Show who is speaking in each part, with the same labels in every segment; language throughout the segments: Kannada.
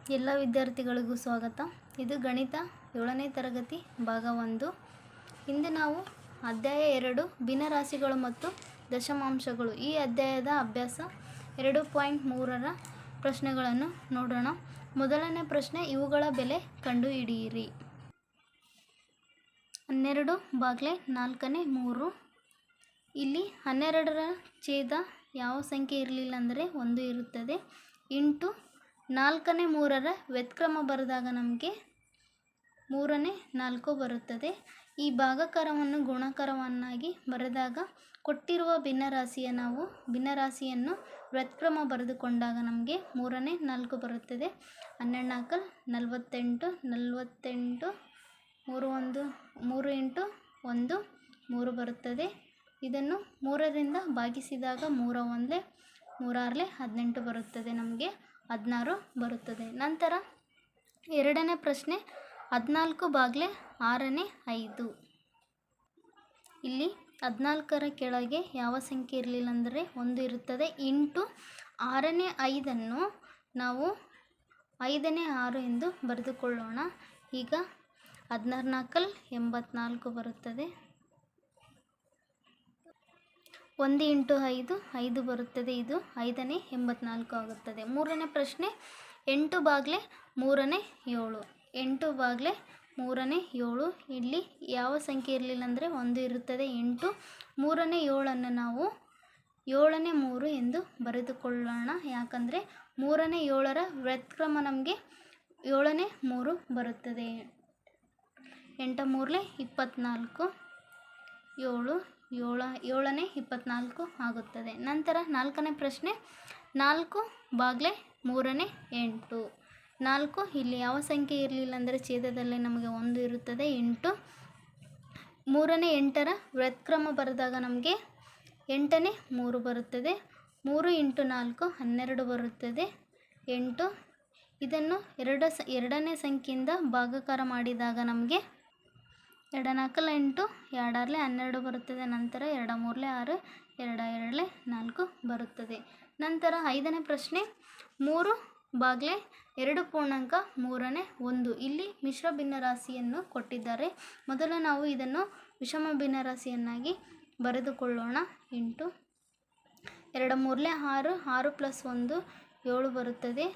Speaker 1: ಎಲ್ಲ ವಿದ್ಯಾರ್ಥಿಗಳಿಗೂ ಸ್ವಾಗತ. ಇದು ಗಣಿತ 7ನೇ ತರಗತಿ ಭಾಗ 1. ಇಂದು ನಾವು ಅಧ್ಯಾಯ 2 ಭಿನ್ನರಾಶಿಗಳು ಮತ್ತು ದಶಮಾಂಶಗಳು ಈ ಅಧ್ಯಾಯದ ಅಭ್ಯಾಸ 2.3ರ ಪ್ರಶ್ನೆಗಳನ್ನು ನೋಡೋಣ. ಮೊದಲನೇ ಪ್ರಶ್ನೆ, ಇವುಗಳ ಬೆಲೆ ಕಂಡುಹಿಡಿಯಿರಿ. 12/4 ಇಲ್ಲಿ 12ರ ಛೇದ ಯಾವ ಸಂಖ್ಯೆ ಇರಲಿಲ್ಲ ಅಂದರೆ 1 ಇರುತ್ತದೆ. ಇಂಟು 4/3ರ ವ್ಯುತ್ಕ್ರಮ ಬರೆದಾಗ ನಮಗೆ 3/4 ಬರುತ್ತದೆ. ಈ ಭಾಗಾಕಾರವನ್ನು ಗುಣಾಕಾರವನ್ನಾಗಿ ಬರೆದಾಗ ಕೊಟ್ಟಿರುವ ಭಿನ್ನರಾಶಿಯನ್ನು ವ್ಯುತ್ಕ್ರಮ ಬರೆದುಕೊಂಡಾಗ ನಮಗೆ 3/4 ಬರುತ್ತದೆ. 12 48, 48 3 ಇಂಟು 1 3 ಬರುತ್ತದೆ. ಇದನ್ನು 3ರಿಂದ ಭಾಗಿಸಿದಾಗ 3 1 3 18 ಬರುತ್ತದೆ, ನಮಗೆ 16 ಬರುತ್ತದೆ. ನಂತರ ಎರಡನೇ ಪ್ರಶ್ನೆ, 14/6 ಇಲ್ಲಿ 14ರ ಕೆಳಗೆ ಯಾವ ಸಂಖ್ಯೆ ಇರಲಿಲ್ಲ ಅಂದರೆ 1 ಇರುತ್ತದೆ. ಇಂಟು 6/5 ನಾವು 5/6 ಎಂದು ಬರೆದುಕೊಳ್ಳೋಣ. ಈಗ 16 84 ಬರುತ್ತದೆ. 1 ಇಂಟು 5 5 ಬರುತ್ತದೆ. ಇದು 5/84 ಆಗುತ್ತದೆ. ಮೂರನೇ ಪ್ರಶ್ನೆ, 8/3 7 8/3 ಇಲ್ಲಿ ಯಾವ ಸಂಖ್ಯೆ ಇರಲಿಲ್ಲ ಅಂದರೆ 1 ಇರುತ್ತದೆ. ಇಂಟು 3/7 ನಾವು 7/3 ಎಂದು ಬರೆದುಕೊಳ್ಳೋಣ. ಯಾಕಂದರೆ 3/7ರ ವ್ಯುತ್ಕ್ರಮ ನಮಗೆ 7/3 ಬರುತ್ತದೆ. 8 3 24 7/24 ಆಗುತ್ತದೆ. ನಂತರ ನಾಲ್ಕನೇ ಪ್ರಶ್ನೆ, 4/3 8 4 ಇಲ್ಲಿ ಯಾವ ಸಂಖ್ಯೆ ಇರಲಿಲ್ಲ ಅಂದರೆ ಛೇದದಲ್ಲಿ ನಮಗೆ 1 ಇರುತ್ತದೆ. ಇಂಟು 3/8ರ ವ್ಯುತ್ಕ್ರಮ ಬರೆದಾಗ ನಮಗೆ 8/3 ಬರುತ್ತದೆ. 3 ಇಂಟು 4 12 ಬರುತ್ತದೆ. 8 ಇದನ್ನು ಎರಡನೇ ಸಂಖ್ಯೆಯಿಂದ ಭಾಗಾಕಾರ ಮಾಡಿದಾಗ ನಮಗೆ 2 4 8 2 12 ಬರುತ್ತದೆ. ನಂತರ 2 3 6 2 2 4 ಬರುತ್ತದೆ. ನಂತರ ಐದನೇ ಪ್ರಶ್ನೆ, 3/2 ಪೂರ್ಣಾಂಕ 1 ಇಲ್ಲಿ ಮಿಶ್ರ ಭಿನ್ನರಾಶಿಯನ್ನು ಕೊಟ್ಟಿದ್ದಾರೆ. ಮೊದಲು ನಾವು ಇದನ್ನು ವಿಷಮ ಭಿನ್ನರಾಶಿಯನ್ನಾಗಿ ಬರೆದುಕೊಳ್ಳೋಣ. ಇಂಟು 2 3 6 6 + 1 7 ಬರುತ್ತದೆ.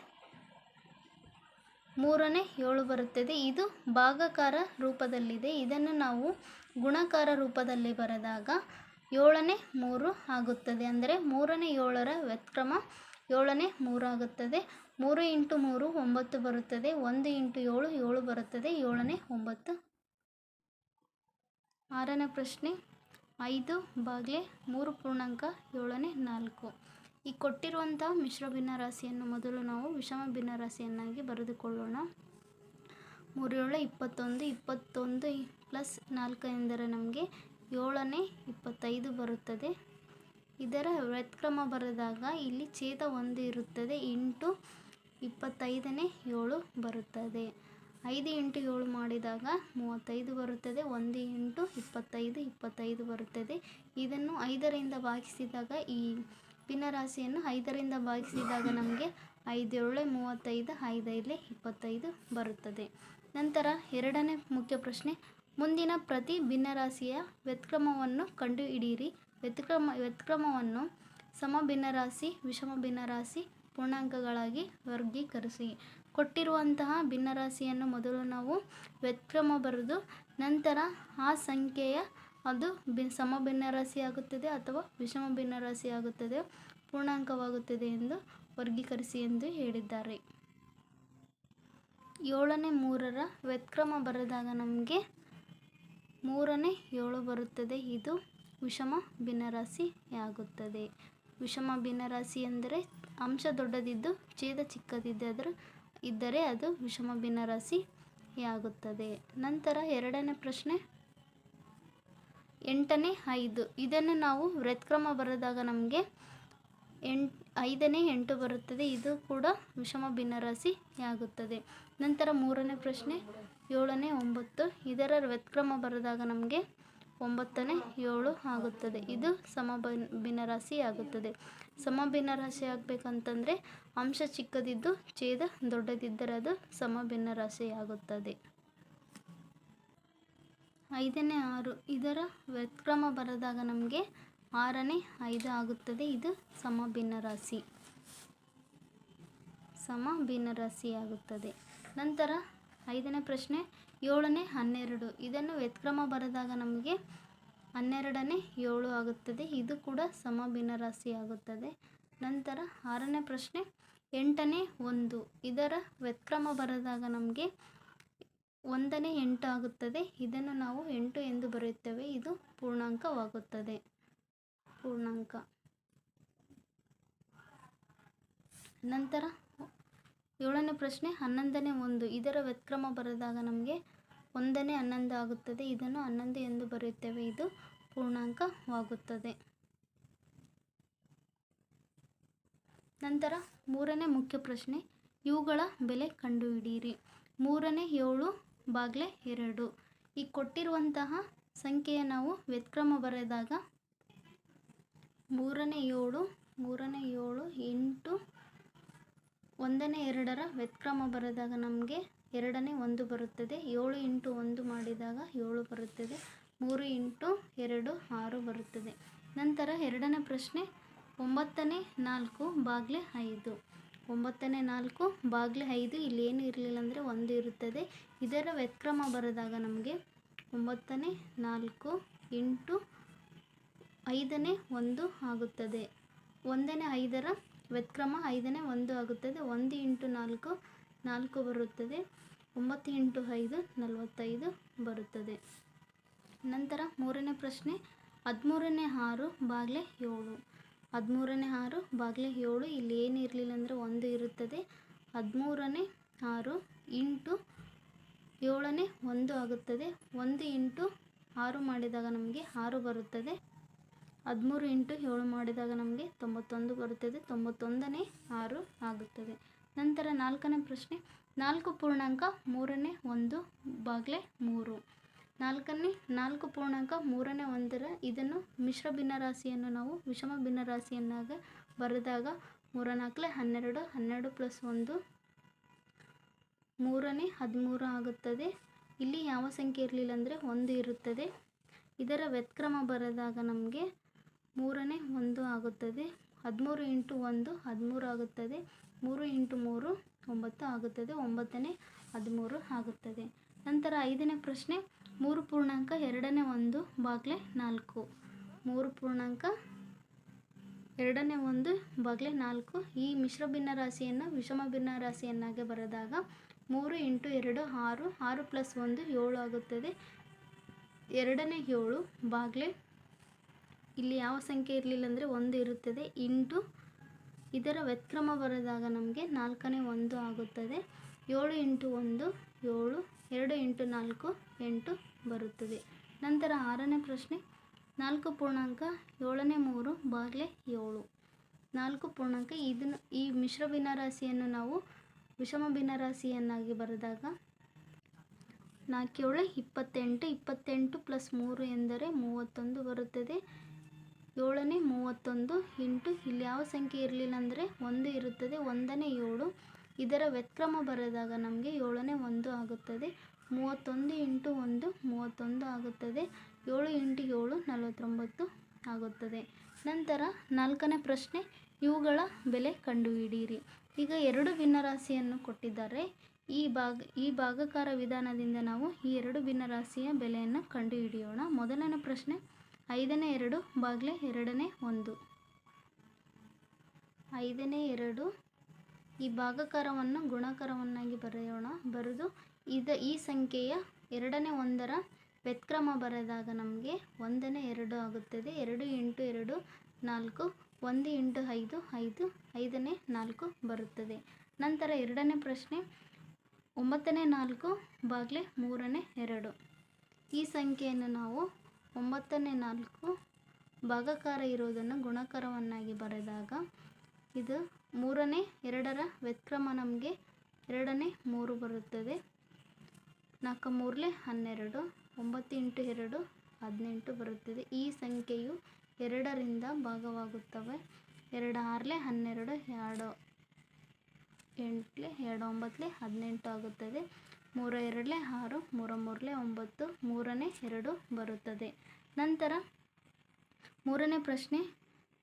Speaker 1: 3/7 ಬರುತ್ತದೆ. ಇದು ಭಾಗಾಕಾರ ರೂಪದಲ್ಲಿದೆ. ಇದನ್ನು ನಾವು ಗುಣಾಕಾರ ರೂಪದಲ್ಲಿ ಬರೆದಾಗ 7/3 ಆಗುತ್ತದೆ. ಅಂದರೆ 3/7ರ ವ್ಯುತ್ಕ್ರಮ 7/3 ಆಗುತ್ತದೆ. 3 ಇಂಟು 3 9 ಬರುತ್ತದೆ. 1 ಇಂಟು 7 7 ಬರುತ್ತದೆ. 7/9. ಆರನೇ ಪ್ರಶ್ನೆ, 5/3 ಪೂರ್ಣಾಂಕ 7/4 ಈ ಕೊಟ್ಟಿರುವಂತಹ ಮಿಶ್ರ ಭಿನ್ನರಾಶಿಯನ್ನು ಮೊದಲು ನಾವು ವಿಷಮ ಭಿನ್ನರಾಶಿಯನ್ನಾಗಿ ಬರೆದುಕೊಳ್ಳೋಣ. 3 7 21 21 + 4 ಎಂದರೆ ನಮಗೆ 7/25 ಬರುತ್ತದೆ. ಇದರ ವ್ಯುತ್ಕ್ರಮ ಬರೆದಾಗ ಇಲ್ಲಿ ಛೇದ 1 ಇರುತ್ತದೆ. ಇಂಟು 25/7 ಬರುತ್ತದೆ. 5 ಇಂಟು 7 ಮಾಡಿದಾಗ 35 ಬರುತ್ತದೆ. 1 ಇಂಟು 25 25 ಬರುತ್ತದೆ. ಇದನ್ನು 5ರಿಂದ ಭಾಗಿಸಿದಾಗ ಈ ಭಿನ್ನರಾಶಿಯನ್ನು 5ರಿಂದ ಭಾಗಿಸಿದಾಗ ನಮಗೆ 5 7 35 5 5 25 ಬರುತ್ತದೆ. ನಂತರ ಎರಡನೇ ಮುಖ್ಯ ಪ್ರಶ್ನೆ, ಮುಂದಿನ ಪ್ರತಿ ಭಿನ್ನರಾಶಿಯ ವ್ಯುತ್ಕ್ರಮವನ್ನು ಕಂಡುಹಿಡಿಯಿರಿ. ವ್ಯುತ್ಕ್ರಮವನ್ನು ಸಮ ಭಿನ್ನರಾಶಿ, ವಿಷಮ ಭಿನ್ನರಾಶಿ, ಪೂರ್ಣಾಂಕಗಳಾಗಿ ವರ್ಗೀಕರಿಸಿ. ಕೊಟ್ಟಿರುವಂತಹ ಭಿನ್ನರಾಶಿಯನ್ನು ಮೊದಲು ನಾವು ವ್ಯುತ್ಕ್ರಮ ಬರೆದು ನಂತರ ಆ ಸಂಖ್ಯೆಯ ಅದು ಸಮ ಭಿನ್ನರಾಶಿ ಆಗುತ್ತದೆ ಅಥವಾ ವಿಷಮ ಭಿನ್ನರಾಶಿ ಆಗುತ್ತದೆ, ಪೂರ್ಣಾಂಕವಾಗುತ್ತದೆ ಎಂದು ವರ್ಗೀಕರಿಸಿ ಎಂದು ಹೇಳಿದ್ದಾರೆ. 7/3ರ ವ್ಯುತ್ಕ್ರಮ ಬರೆದಾಗ ನಮಗೆ 3/7 ಬರುತ್ತದೆ. ಇದು ವಿಷಮ ಭಿನ್ನರಾಶಿಯಾಗುತ್ತದೆ. ವಿಷಮ ಭಿನ್ನರಾಶಿ ಎಂದರೆ ಅಂಶ ದೊಡ್ಡದಿದ್ದು ಛೇದ ಚಿಕ್ಕದಿದ್ದರೆ ಅದು ವಿಷಮ ಭಿನ್ನರಾಶಿಯಾಗುತ್ತದೆ. ನಂತರ ಎರಡನೇ ಪ್ರಶ್ನೆ, 8/5 ಇದನ್ನು ನಾವು ವ್ಯುತ್ಕ್ರಮ ಬರೆದಾಗ ನಮಗೆ 5/8 ಬರುತ್ತದೆ. ಇದು ಕೂಡ ವಿಷಮ ಭಿನ್ನರಾಶಿಯಾಗುತ್ತದೆ. ನಂತರ ಮೂರನೇ ಪ್ರಶ್ನೆ, 7/9 ಇದರ ವ್ಯುತ್ಕ್ರಮ ಬರೆದಾಗ ನಮಗೆ 9/7 ಆಗುತ್ತದೆ. ಇದು ಸಮ ಭಿನ್ನರಾಶಿಯಾಗುತ್ತದೆ. ಸಮಭಿನ್ನರಾಶಿ ಆಗಬೇಕಂತಂದರೆ ಅಂಶ ಚಿಕ್ಕದಿದ್ದು ಛೇದ ದೊಡ್ಡದಿದ್ದರೆ ಅದು ಸಮಭಿನ್ನರಾಶಿ ಆಗುತ್ತದೆ. 5ನೇ 6 ಇದರ ವ್ಯುತ್ಕ್ರಮ ಬರೆದಾಗ ನಮಗೆ 6ನೇ 5 ಆಗುತ್ತದೆ. ಇದು ಸಮಭಿನ್ನರಾಶಿ ಆಗುತ್ತದೆ. ನಂತರ 5ನೇ ಪ್ರಶ್ನೆ 7ನೇ 12 ಇದನ್ನು ವ್ಯುತ್ಕ್ರಮ ಬರೆದಾಗ ನಮಗೆ 12ನೇ 7 ಆಗುತ್ತದೆ. ಇದು ಕೂಡ ಸಮಭಿನ್ನರಾಶಿ ಆಗುತ್ತದೆ. ನಂತರ 6ನೇ ಪ್ರಶ್ನೆ 8ನೇ 1 ಇದರ ವ್ಯುತ್ಕ್ರಮ ಬರೆದಾಗ ನಮಗೆ 1ನೇ 8 ಆಗುತ್ತದೆ. ಇದನ್ನು ನಾವು 8 ಎಂದು ಬರೆಯುತ್ತೇವೆ. ಇದು ಪೂರ್ಣಾಂಕವಾಗುತ್ತದೆ. ನಂತರ 7ನೇ ಪ್ರಶ್ನೆ 11ನೇ 1 ಇದರ ವ್ಯುತ್ಕ್ರಮ ಬರೆದಾಗ ನಮಗೆ 1ನೇ 11 ಆಗುತ್ತದೆ. ಇದನ್ನು 11 ಎಂದು ಬರೆಯುತ್ತೇವೆ. ಇದು ಪೂರ್ಣಾಂಕವಾಗುತ್ತದೆ. ನಂತರ 3ನೇ ಮುಖ್ಯ ಪ್ರಶ್ನೆ ಇವುಗಳ ಬೆಲೆ ಕಂಡುಹಿಡಿಯಿರಿ. 3ನೇ 7 ಭಾಗ್ಲೆ 2 ಈ ಕೊಟ್ಟಿರುವಂತಹ ಸಂಖ್ಯೆಯ ನಾವು ವ್ಯುತ್ಕ್ರಮ ಬರೆದಾಗ 3ನೇ 7 ಇಂಟು 1ನೇ 2ರ ವ್ಯುತ್ಕ್ರಮ ಬರೆದಾಗ ನಮಗೆ 2ನೇ 1 ಬರುತ್ತದೆ. 7 ಇಂಟು 1 ಮಾಡಿದಾಗ 7 ಬರುತ್ತದೆ. 3 ಇಂಟು 2 6 ಬರುತ್ತದೆ. ನಂತರ 2ನೇ ಪ್ರಶ್ನೆ 9ನೇ 4 ಭಾಗ್ಲೆ 5 9ನೇ 4 ಭಾಗ್ಲೆ 5 ಇಲ್ಲಿ ಏನು ಇರಲಿಲ್ಲ ಅಂದರೆ 1 ಇರುತ್ತದೆ. ಇದರ ವ್ಯುತ್ಕ್ರಮ ಬರೆದಾಗ ನಮಗೆ 9ನೇ 4 ಇಂಟು 5ನೇ 1 ಆಗುತ್ತದೆ. 1ನೇ 5ರ ವ್ಯುತ್ಕ್ರಮ 5ನೇ 1 ಆಗುತ್ತದೆ. 1 ಇಂಟು 4 4 ಬರುತ್ತದೆ. 9 ಇಂಟು 5 45 ಬರುತ್ತದೆ. ನಂತರ 3ನೇ ಪ್ರಶ್ನೆ 13ನೇ 6 ಭಾಗ್ಲೆ 7 13ನೇ 6 ಭಾಗ್ಲೆ 7 ಇಲ್ಲಿ ಏನು ಇರಲಿಲ್ಲ ಅಂದರೆ 1 ಇರುತ್ತದೆ. 13ನೇ 6 ಇಂಟು 7ನೇ 1 ಆಗುತ್ತದೆ. 1 ಇಂಟು 6 ಮಾಡಿದಾಗ ನಮಗೆ 6 ಬರುತ್ತದೆ. 13 ಇಂಟು 7 ಮಾಡಿದಾಗ ನಮಗೆ 91 ಬರುತ್ತದೆ. 91ನೇ 6 ಆಗುತ್ತದೆ. ನಂತರ 4ನೇ ಪ್ರಶ್ನೆ 4 ಪೂರ್ಣಾಂಕ 3ನೇ 1 ಭಾಗ್ಲೆ 3 4 ಪೂರ್ಣಾಂಕ 3ನೇ 1ರ ಇದನ್ನು ಮಿಶ್ರ ಭಿನ್ನರಾಶಿಯನ್ನು ನಾವು ವಿಷಮ ಭಿನ್ನರಾಶಿಯನ್ನಾಗ ಬರೆದಾಗ 3 4 12 12 ಪ್ಲಸ್ 1 3ನೇ 13 ಆಗುತ್ತದೆ. ಇಲ್ಲಿ ಯಾವ ಸಂಖ್ಯೆ ಇರಲಿಲ್ಲ ಅಂದರೆ 1 ಇರುತ್ತದೆ. ಇದರ ವ್ಯುತ್ಕ್ರಮ ಬರೆದಾಗ ನಮಗೆ 3ನೇ 1 ಆಗುತ್ತದೆ. 13 ಇಂಟು 1 13 ಆಗುತ್ತದೆ. 3 ಇಂಟು 3 9 ಆಗುತ್ತದೆ. 9ನೇ 13 ಆಗುತ್ತದೆ. ನಂತರ 5ನೇ ಪ್ರಶ್ನೆ 3 ಪೂರ್ಣಾಂಕ 2ನೇ 1 ಭಾಗ್ಲೆ 4 3 ಪೂರ್ಣಾಂಕ 2ನೇ 1 ಭಾಗ್ಲೆ 4 ಈ ಮಿಶ್ರ ಭಿನ್ನರಾಶಿಯನ್ನು ವಿಷಮ ಭಿನ್ನರಾಶಿಯನ್ನಾಗಿ ಬರೆದಾಗ 3 ಇಂಟು 2 6 6 ಪ್ಲಸ್ 1 7 ಆಗುತ್ತದೆ. 2ನೇ 7 ಭಾಗ್ಲೆ ಇಲ್ಲಿ ಯಾವ ಸಂಖ್ಯೆ ಇರಲಿಲ್ಲ ಅಂದರೆ 1 ಇರುತ್ತದೆ. ಇಂಟು ಇದರ ವ್ಯುತ್ಕ್ರಮ ಬರೆದಾಗ ನಮಗೆ 4ನೇ 1 ಆಗುತ್ತದೆ. 7 ಇಂಟು 1 7 2 ಇಂಟು 4 8 ಬರುತ್ತದೆ. ನಂತರ 6ನೇ ಪ್ರಶ್ನೆ 4 ಪೂರ್ಣಾಂಕ 7ನೇ 3 ಭಾಗ್ಲೆ 7 4 ಪೂರ್ಣಾಂಕ ಇದನ್ನು ಈ ಮಿಶ್ರ ಭಿನ್ನರಾಶಿಯನ್ನು ನಾವು ವಿಷಮ ಭಿನ್ನರಾಶಿಯನ್ನಾಗಿ ಬರೆದಾಗ 4 7 28 28 ಪ್ಲಸ್ 3 ಎಂದರೆ 31 ಬರುತ್ತದೆ. 7ನೇ 31 ಇಂಟು ಇಲ್ಲಿ ಯಾವ ಸಂಖ್ಯೆ ಇರಲಿಲ್ಲ ಅಂದರೆ 1 ಇರುತ್ತದೆ. 1ನೇ 7 ಇದರ ವ್ಯುತ್ಕ್ರಮ ಬರೆದಾಗ ನಮಗೆ 7ನೇ 1 ಆಗುತ್ತದೆ. 31 ಇಂಟು 1 31 ಆಗುತ್ತದೆ. 7 ಇಂಟು 7 49 ಆಗುತ್ತದೆ. ನಂತರ 4ನೇ ಪ್ರಶ್ನೆ ಇವುಗಳ ಬೆಲೆ ಕಂಡುಹಿಡಿಯಿರಿ. ಈಗ 2 ಭಿನ್ನರಾಶಿಯನ್ನು ಕೊಟ್ಟಿದ್ದಾರೆ. ಈ ಭಾಗಾಕಾರ ವಿಧಾನದಿಂದ ನಾವು ಈ 2 ಭಿನ್ನರಾಶಿಯ ಬೆಲೆಯನ್ನು ಕಂಡುಹಿಡಿಯೋಣ. ಮೊದಲನೇ ಪ್ರಶ್ನೆ 5ನೇ 2 ಭಾಗ್ಲೆ 2ನೇ 1 5ನೇ 2 ಈ ಭಾಗಾಕಾರವನ್ನು ಗುಣಾಕಾರವನ್ನಾಗಿ ಬರೆಯೋಣ. ಬರೆದು ಈ ಸಂಖ್ಯೆಯ 2ನೇ 1ರ ವ್ಯುತ್ಕ್ರಮ ಬರೆದಾಗ ನಮಗೆ 1ನೇ 2 ಆಗುತ್ತದೆ. 2 ಇಂಟು 2 4 1 ಇಂಟು 5 5 5ನೇ 4 ಬರುತ್ತದೆ. ನಂತರ 2ನೇ ಪ್ರಶ್ನೆ 9ನೇ 4 ಭಾಗ್ಲೆ 3ನೇ 2 ಈ ಸಂಖ್ಯೆಯನ್ನು ನಾವು 9ನೇ 4 ಭಾಗಾಕಾರ ಇರುವುದನ್ನು ಗುಣಾಕಾರವನ್ನಾಗಿ ಬರೆದಾಗ ಇದು 3ನೇ 2ರ ವ್ಯುತ್ಕ್ರಮ ನಮಗೆ 2ನೇ 3 ಬರುತ್ತದೆ. 4 3 12 9 ಇಂಟು 2 18 ಬರುತ್ತದೆ. ಈ ಸಂಖ್ಯೆಯು 2ರಿಂದ ಭಾಗವಾಗುತ್ತವೆ. 2 6 12, 2 8 2 9 18 ಆಗುತ್ತದೆ. 3 2 6, 3 3 9, 3ನೇ 2 ಬರುತ್ತದೆ. ನಂತರ 3ನೇ ಪ್ರಶ್ನೆ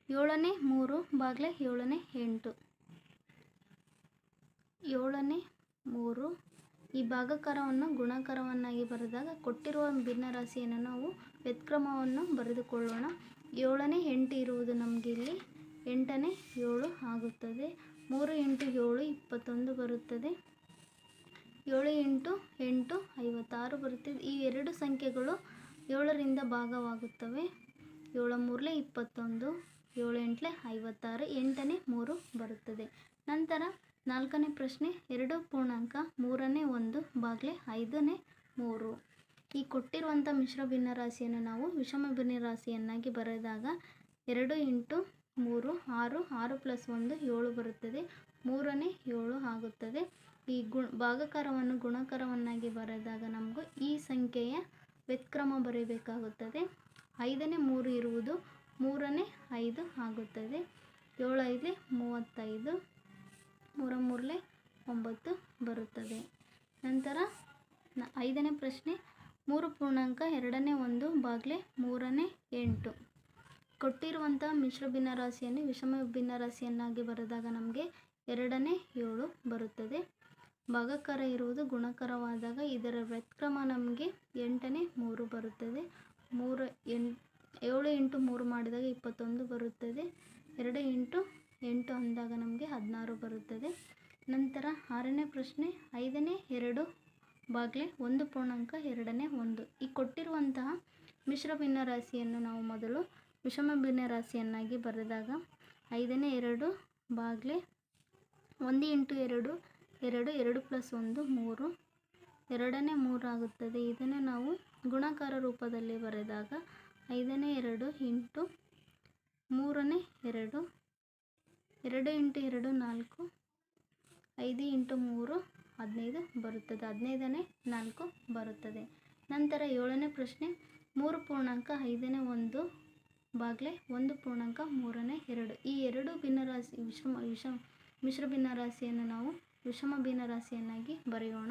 Speaker 1: 7ನೇ 3 ಭಾಗಲೆ 7ನೇ 8. 7ನೇ 3 ಈ ಭಾಗಾಕಾರವನ್ನು ಗುಣಾಕಾರವನ್ನಾಗಿ ಬರೆದಾಗ ಕೊಟ್ಟಿರುವ ಭಿನ್ನರಾಶಿಯನ್ನು ನಾವು ವ್ಯುತ್ಕ್ರಮವನ್ನು ಬರೆದುಕೊಳ್ಳೋಣ. 7ನೇ 8 ಇರುವುದು ನಮಗೆ ಇಲ್ಲಿ 8ನೇ 7 ಆಗುತ್ತದೆ. 3 × 7 21 ಬರುತ್ತದೆ. 7 × 8 56 ಬರುತ್ತದೆ. ಈ ಎರಡು ಸಂಖ್ಯೆಗಳು 7ರಿಂದ ಭಾಗವಾಗುತ್ತವೆ. 7 3 21, 7 8 56, 8ನೇ 3 ಬರುತ್ತದೆ. ನಂತರ 4ನೇ ಪ್ರಶ್ನೆ 2 ಪೂರ್ಣಾಂಕ 3ನೇ 1 ಭಾಗಲೆ 5ನೇ 3. ಈ ಕೊಟ್ಟಿರುವಂಥ ಮಿಶ್ರ ಭಿನ್ನರಾಶಿಯನ್ನು ನಾವು ವಿಷಮ ಭಿನ್ನರಾಶಿಯನ್ನಾಗಿ ಬರೆದಾಗ 2 × 3 6, 6 + 1 7 ಬರುತ್ತದೆ. 3ನೇ 7 ಆಗುತ್ತದೆ. ಈ ಭಾಗಾಕಾರವನ್ನು ಗುಣಾಕಾರವನ್ನಾಗಿ ಬರೆದಾಗ ನಮಗೂ ಈ ಸಂಖ್ಯೆಯ ವ್ಯುತ್ಕ್ರಮ ಬರೀಬೇಕಾಗುತ್ತದೆ. 5ನೇ 3 ಇರುವುದು 3ನೇ 5 ಆಗುತ್ತದೆ. 7 5 35, 3 3 9 ಬರುತ್ತದೆ. ನಂತರ 5ನೇ ಪ್ರಶ್ನೆ 3 ಪೂರ್ಣಾಂಕ 2ನೇ 1 ಭಾಗಲೆ 3ನೇ 8. ಕೊಟ್ಟಿರುವಂಥ ಮಿಶ್ರ ಭಿನ್ನರಾಶಿಯನ್ನು ವಿಷಮ ಭಿನ್ನರಾಶಿಯನ್ನಾಗಿ ಬರೆದಾಗ ನಮಗೆ 2ನೇ 7 ಬರುತ್ತದೆ. ಭಾಗಾಕಾರ ಇರುವುದು ಗುಣಾಕಾರವಾದಾಗ ಇದರ ವ್ಯುತ್ಕ್ರಮ ನಮಗೆ 8ನೇ 3 ಬರುತ್ತದೆ. 7 × 3 ಮಾಡಿದಾಗ 21 ಬರುತ್ತದೆ. 2 × 8 ಅಂದಾಗ ನಮಗೆ 16 ಬರುತ್ತದೆ. ನಂತರ 6ನೇ ಪ್ರಶ್ನೆ 5ನೇ 2 ಭಾಗಲೆ 1 ಪೂರ್ಣಾಂಕ 2ನೇ 1. ಈ ಕೊಟ್ಟಿರುವಂತಹ ಮಿಶ್ರ ಭಿನ್ನರಾಶಿಯನ್ನು ನಾವು ಮೊದಲು ವಿಷಮ ಭಿನ್ನರಾಶಿಯನ್ನಾಗಿ ಬರೆದಾಗ 5ನೇ 2 ಭಾಗಲೆ 1 × 2 2, 2 + 1 3, 2ನೇ 3 ಆಗುತ್ತದೆ. ಇದನ್ನು ನಾವು ಗುಣಾಕಾರ ರೂಪದಲ್ಲಿ ಬರೆದಾಗ 5ನೇ 2 × 3ನೇ 2, 2 × 2 4, 5 × 3 15 ಬರುತ್ತದೆ. 15ನೇ 4 ಬರುತ್ತದೆ. ನಂತರ 7ನೇ ಪ್ರಶ್ನೆ 3 ಪೂರ್ಣಾಂಕ 5ನೇ 1 ಭಾಗಲೆ 1 ಪೂರ್ಣಾಂಕ 3ನೇ 2. ಈ ಎರಡು ಭಿನ್ನರಾಶಿ ಮಿಶ್ರ ಭಿನ್ನರಾಶಿಯನ್ನು ನಾವು ವಿಷಮ ಭಿನ್ನರಾಶಿಯನ್ನಾಗಿ ಬರೆಯೋಣ.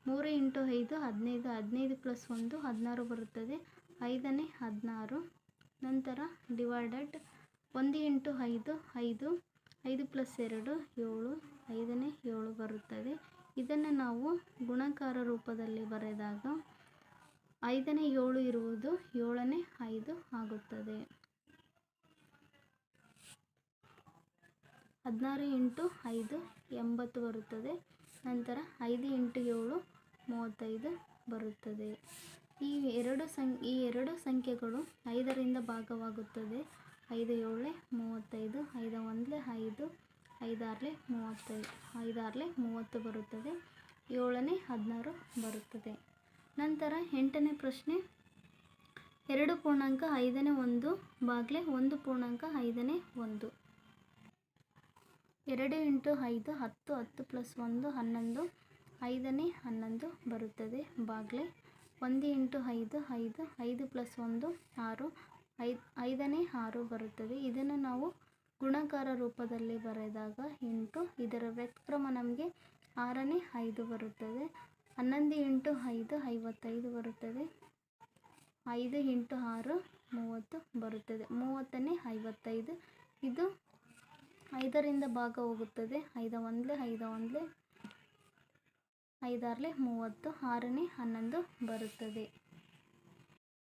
Speaker 1: 3 × 5 15, 15 + 1 16 ಬರುತ್ತದೆ. 5ನೇ 16. ನಂತರ ಡಿವೈಡೆಡ್ 1 × 5 5, 5 + 2 7, 5ನೇ 7 ಬರುತ್ತದೆ. ಇದನ್ನು ನಾವು ಗುಣಾಕಾರ ರೂಪದಲ್ಲಿ ಬರೆದಾಗ 5ನೇ 7 ಇರುವುದು 7ನೇ 5 ಆಗುತ್ತದೆ. 16 × 5 80 ಬರುತ್ತದೆ. ನಂತರ 5 × 7 35 ಬರುತ್ತದೆ. ಈ ಎರಡು ಸಂಖ್ಯೆಗಳು 5ರಿಂದ ಭಾಗವಾಗುತ್ತದೆ. 5 7 35, 5 1 5, 5 6 35, 5 6 30 ಬರುತ್ತದೆ. 7ನೇ 16 ಬರುತ್ತದೆ. ನಂತರ 8ನೇ ಪ್ರಶ್ನೆ 2 ಪೂರ್ಣಾಂಕ 5ನೇ 1 ಭಾಗಲೆ 1 ಪೂರ್ಣಾಂಕ 5ನೇ 1. 2 × 5 10, 10 + 1 11, 5ನೇ 11 ಬರುತ್ತದೆ. ಭಾಗಲೆ 1 × 5 5, 5 + 1 6, 5ನೇ 6 ಬರುತ್ತದೆ. ಇದನ್ನು ನಾವು ಗುಣಾಕಾರ ರೂಪದಲ್ಲಿ ಬರೆದಾಗ 8. ಇದರ ವ್ಯುತ್ಕ್ರಮ ನಮಗೆ 6ನೇ 5 ಬರುತ್ತದೆ. 11 × 5 55 ಬರುತ್ತದೆ. 5 × 6 30 ಬರುತ್ತದೆ. 30ನೇ 55. ಇದು 5ರಿಂದ ಭಾಗ ಹೋಗುತ್ತದೆ. 5 1 5 1, 5 6 30, 6ನೇ 11 ಬರುತ್ತದೆ.